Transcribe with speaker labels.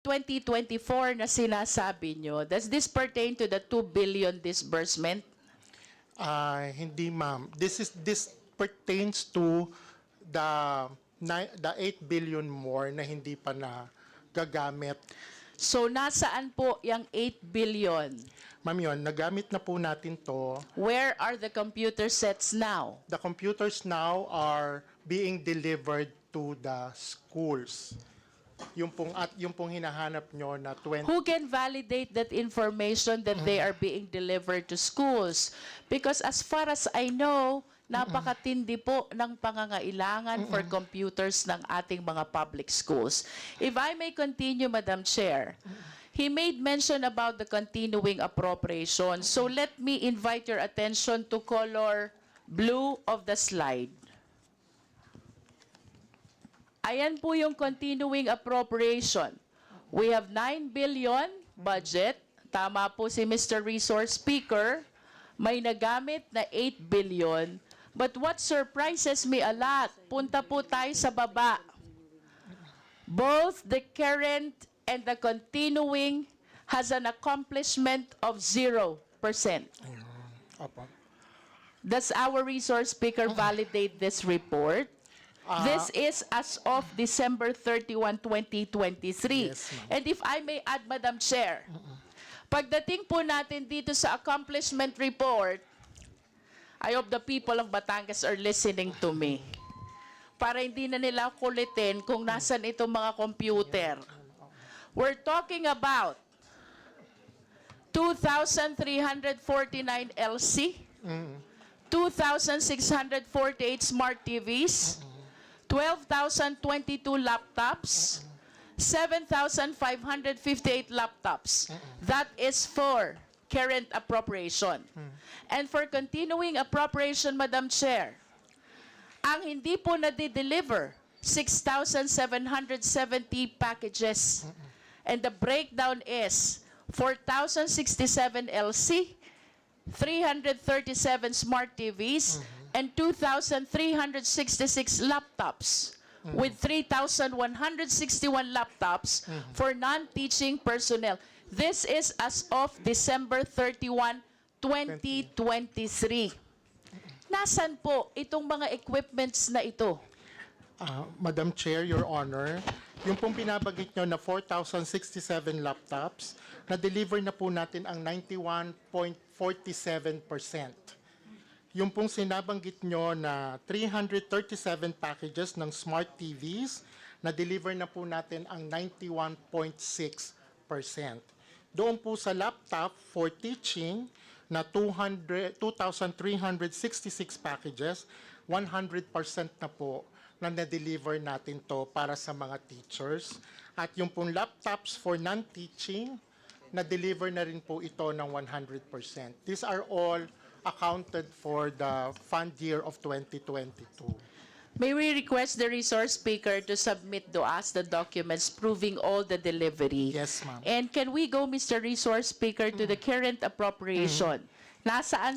Speaker 1: 2024 na sinasabi nyo, does this pertain to the 2 billion disbursement?
Speaker 2: Hindi, ma'am. This pertains to the 8 billion more na hindi pa na gagamit.
Speaker 1: So nasaan po yung 8 billion?
Speaker 2: Ma'am, yun, nagamit na po natin to.
Speaker 1: Where are the computer sets now?
Speaker 2: The computers now are being delivered to the schools. Yung pong hinahanap nyo na 20...
Speaker 1: Who can validate that information that they are being delivered to schools? Because as far as I know, napakatindi po ng pangangailangan for computers ng ating mga public schools. If I may continue, Madam Chair, he made mention about the continuing appropriation. So let me invite your attention to color blue of the slide. Ayan po yung continuing appropriation. We have 9 billion budget. Tama po si Mr. Resource Speaker. May nagamit na 8 billion. But what surprises me a lot, punta po tayo sa baba. Both the current and the continuing has an accomplishment of 0%. Does our Resource Speaker validate this report? This is as of December 31, 2023.
Speaker 2: Yes, ma'am.
Speaker 1: And if I may add, Madam Chair, pagdating po natin dito sa accomplishment report, I hope the people of Batangas are listening to me. Para hindi na nila kulitin kung nasan itong mga computer. We're talking about 2,349 LC, 2,648 smart TVs, 12,022 laptops, 7,558 laptops. That is for current appropriation. And for continuing appropriation, Madam Chair, ang hindi po na-deliver, 6,770 packages. And the breakdown is 4,067 LC, 337 smart TVs, and 2,366 laptops, with 3,161 laptops for non-teaching personnel. This is as of December 31, 2023. Nasaan po itong mga equipments na ito?
Speaker 2: Madam Chair, Your Honor, yung pong pinabagit nyo na 4,067 laptops, na-deliver na po natin ang 91.47%. Yung pong sinabanggit nyo na 337 packages ng smart TVs, na-deliver na po natin ang 91.6%. Doon po sa laptop for teaching na 2,366 packages, 100% na po na na-deliver natin to para sa mga teachers. At yung pong laptops for non-teaching, na-deliver na rin po ito ng 100%. These are all accounted for the fund year of 2022.
Speaker 1: May we request the Resource Speaker to submit to us the documents proving all the delivery?
Speaker 2: Yes, ma'am.
Speaker 1: And can we go, Mr. Resource Speaker, to the current appropriation? Nasaan